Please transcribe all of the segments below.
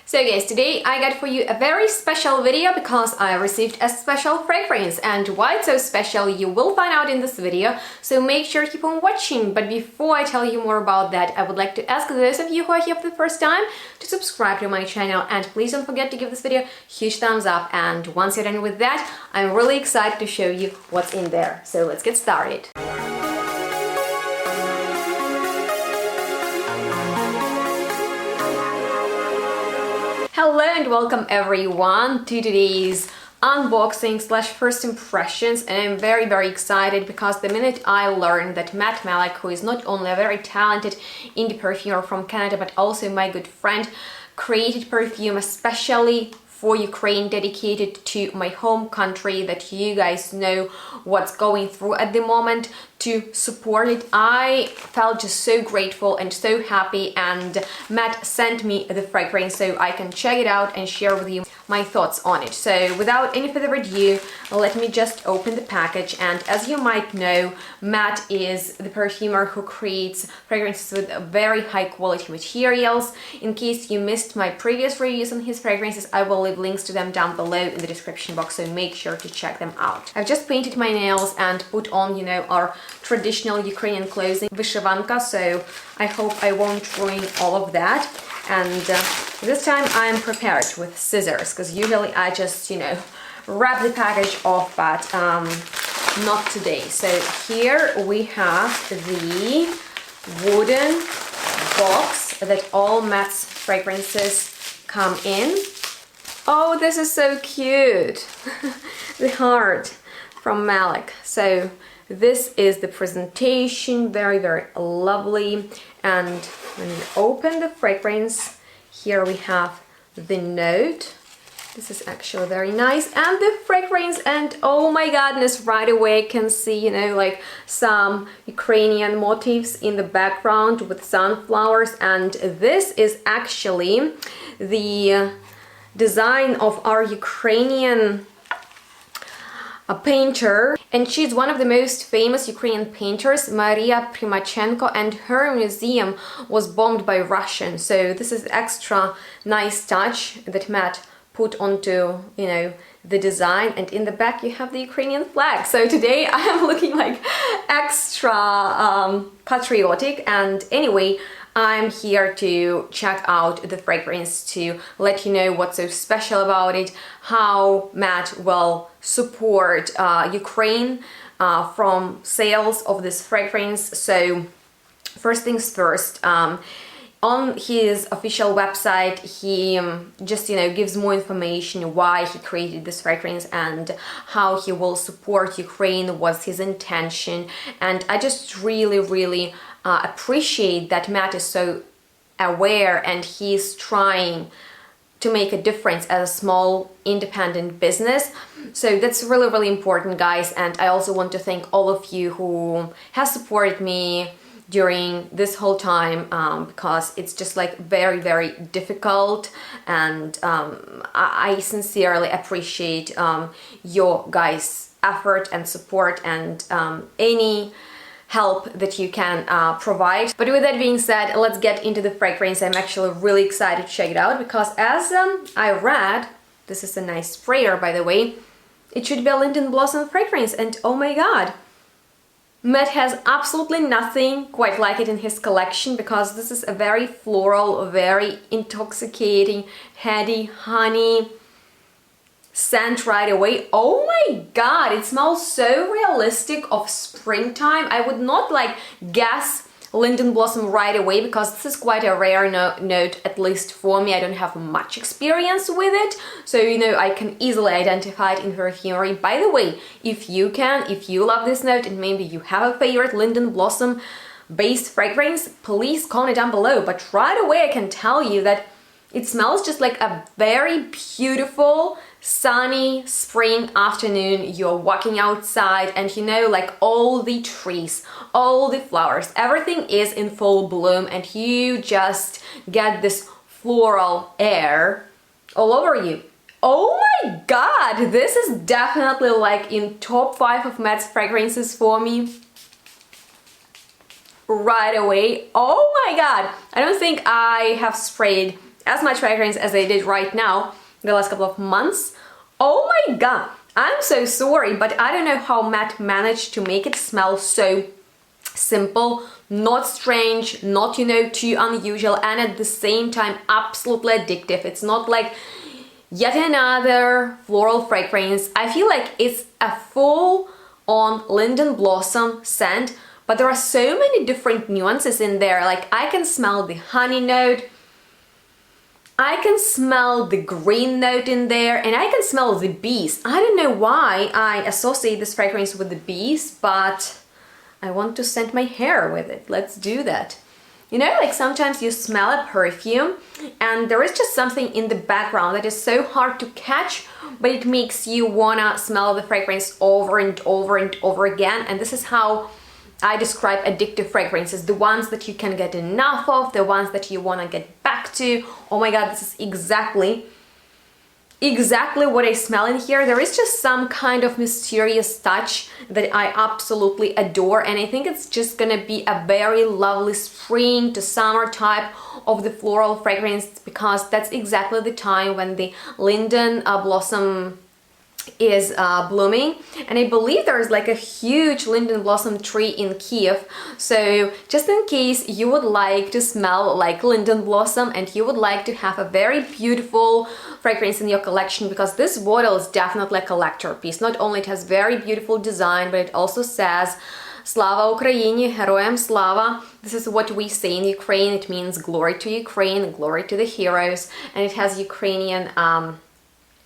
So guys, today I got for you a very special video because I received a special fragrance, and why it's so special you will find out in this video, so make sure to keep on watching. But before I tell you more about that, I would like to ask those of you who are here for the first time to subscribe to my channel, and please don't forget to give this video a huge thumbs up. And once you're done with that, I'm really excited to show you what's in there. So let's get started. Hello and welcome everyone to today's unboxing slash first impressions, and I'm very excited because the minute I learned that MATT MELEG, who is not only a very talented indie perfumer from Canada but also my good friend, created perfume especially for Ukraine, dedicated to my home country that you guys know what's going through at the moment, to support it. I felt just so grateful and so happy, and Matt sent me the fragrance so I can check it out and share with you my thoughts on it. So without any further ado, let me just open the package. And as you might know, Matt is the perfumer who creates fragrances with very high quality materials. In case you missed my previous reviews on his fragrances, I will leave links to them down below in the description box, so make sure to check them out. I've just painted my nails and put on, you know, our traditional Ukrainian clothing, vyshivanka, so I hope I won't ruin all of that. And this time I'm prepared with scissors, because usually I just, you know, wrap the package off, but not today. So here we have the wooden box that all Matt's fragrances come in. Oh, this is so cute! The heart from Meleg. So this is the presentation, very lovely. And when we open the fragrance, here we have the note. This is actually very nice, and the fragrance, and oh my goodness, right away I can see, you know, like some Ukrainian motifs in the background with sunflowers. And this is actually the design of our Ukrainian painter, and she's one of the most famous Ukrainian painters, Maria Primachenko, and her museum was bombed by Russians. So this is extra nice touch that Matt put onto, you know, the design. And in the back you have the Ukrainian flag. So today I am looking like extra patriotic. And anyway, I'm here to check out the fragrance to let you know what's so special about it, how Matt will support Ukraine from sales of this fragrance. So first things first, on his official website he just, you know, gives more information why he created this fragrance and how he will support Ukraine, what's his intention. And I just really appreciate that Matt is so aware and he's trying to make a difference as a small independent business. So that's really important, guys. And I also want to thank all of you who have supported me during this whole time, because it's just like very difficult, and I sincerely appreciate your guys' effort and support, and any help that you can provide. But with that being said, let's get into the fragrance. I'm actually really excited to check it out, because as I read, this is a nice sprayer, by the way, it should be a linden blossom fragrance, and oh my god, Matt has absolutely nothing quite like it in his collection, because this is a very floral, very intoxicating, heady, honey scent right away. Oh my god, it smells so realistic of springtime. I would not like guess linden blossom right away, because this is quite a rare note, at least for me. I don't have much experience with it, so, you know, I can easily identify it in perfumery. By the way, if you love this note and maybe you have a favorite linden blossom based fragrance, please comment down below. But right away I can tell you that it smells just like a very beautiful sunny spring afternoon. You're walking outside and, you know, like all the trees, all the flowers, everything is in full bloom, and you just get this floral air all over you. Oh my god, this is definitely like in top 5 of Matt's fragrances for me right away. Oh my god, I don't think I have sprayed as much fragrance as I did right now the last couple of months. Oh my god, I'm so sorry, but I don't know how Matt managed to make it smell so simple, not strange, not, you know, too unusual, and at the same time absolutely addictive. It's not like yet another floral fragrance. I feel like it's a full-on linden blossom scent, but there are so many different nuances in there. Like, I can smell the honey note, I can smell the green note in there, and I can smell the bees. I don't know why I associate this fragrance with the bees, but I want to scent my hair with it. Let's do that. You know, like sometimes you smell a perfume and there is just something in the background that is so hard to catch, but it makes you wanna smell the fragrance over and over and over again. And this is how I describe addictive fragrances, the ones that you can get enough of, the ones that you wanna get back to. Oh my god, this is exactly what I smell in here. There is just some kind of mysterious touch that I absolutely adore, and I think it's just gonna be a very lovely spring to summer type of the floral fragrance, because that's exactly the time when the linden blossom is blooming, and I believe there's like a huge linden blossom tree in Kiev. So just in case you would like to smell like linden blossom and you would like to have a very beautiful fragrance in your collection, because this bottle is definitely a collector piece. Not only it has very beautiful design, but it also says Slava Ukraini, Heroyam Slava. This is what we say in Ukraine. It means glory to Ukraine, glory to the heroes, and it has Ukrainian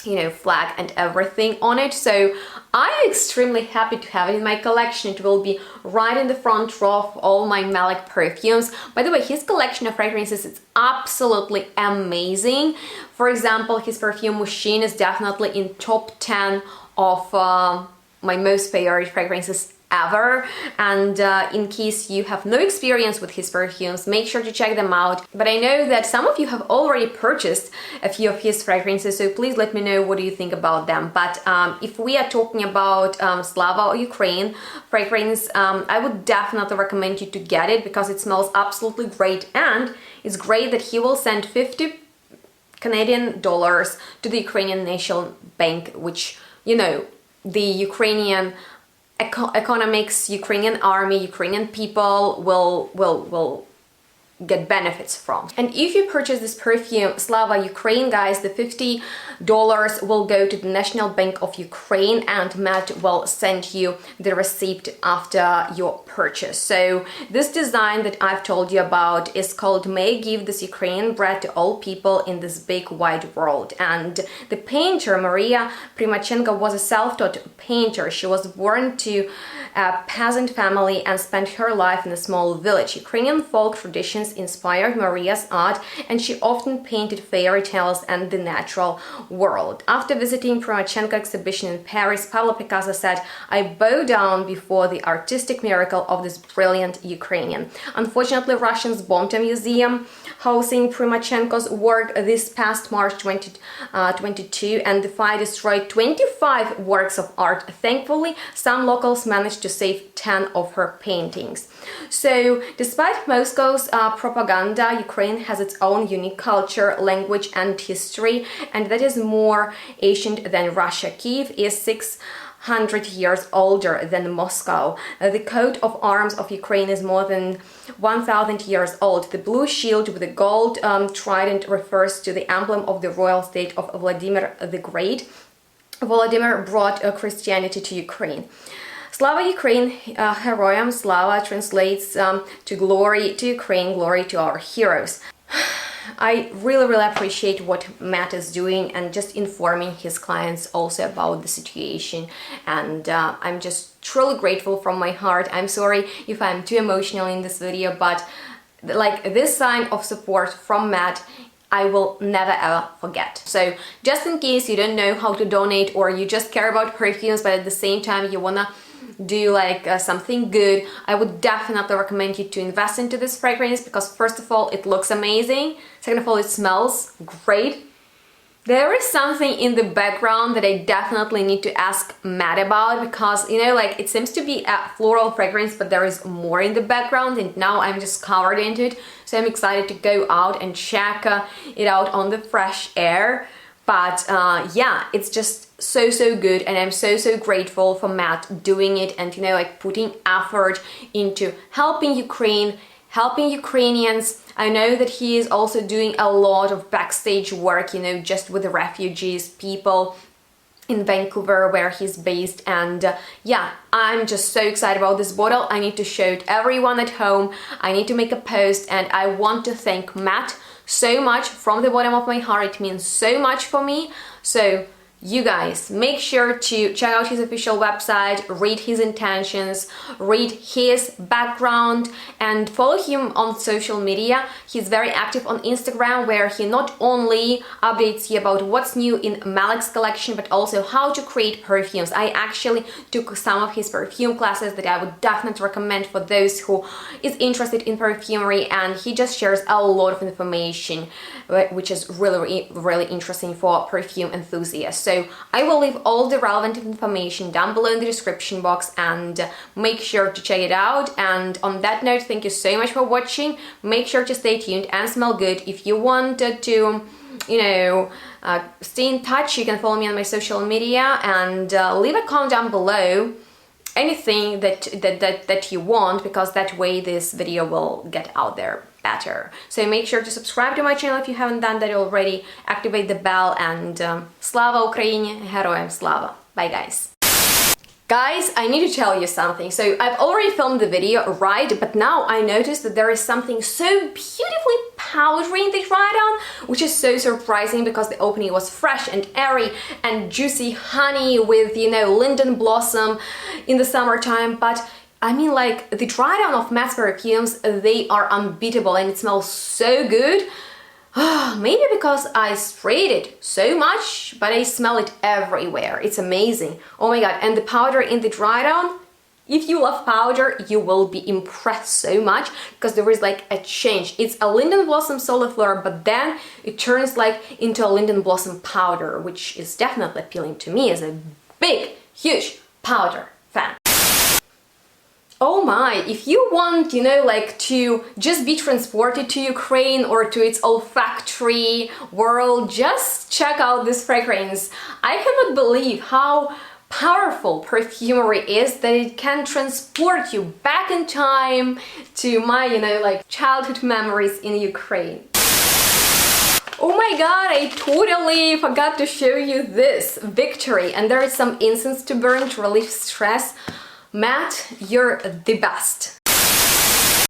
you know, flag and everything on it. So I'm extremely happy to have it in my collection. It will be right in the front row of all my Meleg perfumes. By the way, his collection of fragrances is absolutely amazing. For example, his perfume Machine is definitely in top 10 of my most favorite fragrances ever. And in case you have no experience with his perfumes, make sure to check them out. But I know that some of you have already purchased a few of his fragrances, so please let me know what do you think about them. But if we are talking about Slava Ukraine fragrance, I would definitely recommend you to get it, because it smells absolutely great, and it's great that he will send 50 Canadian dollars to the Ukrainian National Bank, which, you know, the Ukrainian economics, Ukrainian army, Ukrainian people will get benefits from. And if you purchase this perfume Slava Ukraine, guys, the $50 will go to the National Bank of Ukraine, and Matt will send you the receipt after your purchase. So this design that I've told you about is called May I Give This Ukrainian Bread to All People in This Big Wide World. And the painter Maria Primachenko was a self-taught painter. She was born to a peasant family and spent her life in a small village. Ukrainian folk traditions inspired Maria's art, and she often painted fairy tales and the natural world. After visiting Primachenko exhibition in Paris, Pablo Picasso said, "I bow down before the artistic miracle of this brilliant Ukrainian." Unfortunately, Russians bombed a museum housing Primachenko's work this past March 2022, and the fire destroyed 25 works of art. Thankfully, some locals managed to save 10 of her paintings. So, despite Moscow's propaganda, Ukraine has its own unique culture, language, and history, and that is more ancient than Russia. Kiev is 600 years older than Moscow. The coat of arms of Ukraine is more than 1,000 years old. The blue shield with the gold trident refers to the emblem of the royal state of Vladimir the Great. Vladimir brought Christianity to Ukraine. Slava Ukraine, Heroyam Slava translates to glory to Ukraine, glory to our heroes. I really appreciate what Matt is doing and just informing his clients also about the situation, and I'm just truly grateful from my heart. I'm sorry if I'm too emotional in this video, but like this sign of support from Matt, I will never ever forget. So just in case you don't know how to donate, or you just care about perfumes but at the same time you wanna do like something good, I would definitely recommend you to invest into this fragrance, because first of all it looks amazing, second of all it smells great, There is something in the background that I definitely need to ask Matt about, because, you know, like, it seems to be a floral fragrance, but there is more in the background, and now I'm just covered into it. So I'm excited to go out and check it out on the fresh air. But yeah, it's just so good, and I'm so grateful for Matt doing it and, you know, like, putting effort into helping Ukraine, helping Ukrainians. I know that he is also doing a lot of backstage work, you know, just with the refugees, people in Vancouver where he's based. And yeah, I'm just so excited about this bottle. I need to show it everyone at home. I need to make a post, and I want to thank Matt so much from the bottom of my heart. It means so much for me. So you guys, make sure to check out his official website, read his intentions, read his background, and follow him on social media. He's very active on Instagram, where he not only updates you about what's new in Meleg's collection, but also how to create perfumes. I actually took some of his perfume classes that I would definitely recommend for those who is interested in perfumery, and he just shares a lot of information, which is really interesting for perfume enthusiasts. So I will leave all the relevant information down below in the description box, and make sure to check it out. And on that note, thank you so much for watching. Make sure to stay tuned and smell good. If you wanted to, you know, stay in touch, you can follow me on my social media, and leave a comment down below, anything that you want, because that way this video will get out there better. So make sure to subscribe to my channel if you haven't done that already, activate the bell, and Slava Ukraini, Heroям Slava. Bye guys. Guys, I need to tell you something. So I've already filmed the video, right? But now I noticed that there is something so beautifully powdery in the dry down, which is so surprising, because the opening was fresh and airy and juicy honey with, you know, linden blossom in the summertime. But I mean, like, the dry down of Matt's perfumes, they are unbeatable, and it smells so good. Maybe because I sprayed it so much, but I smell it everywhere. It's amazing. Oh my god, and the powder in the dry down, if you love powder, you will be impressed so much, because there is like a change. It's a linden blossom solifleur, but then it turns like into a linden blossom powder, which is definitely appealing to me as a big, huge powder fan. Oh my, if you want, you know, like, to just be transported to Ukraine or to its olfactory world, just check out this fragrance. I cannot believe how powerful perfumery is, that it can transport you back in time to my, you know, like, childhood memories in Ukraine. Oh my god, I totally forgot to show you this Victory, and there is some incense to burn to relieve stress. Matt, you're the best.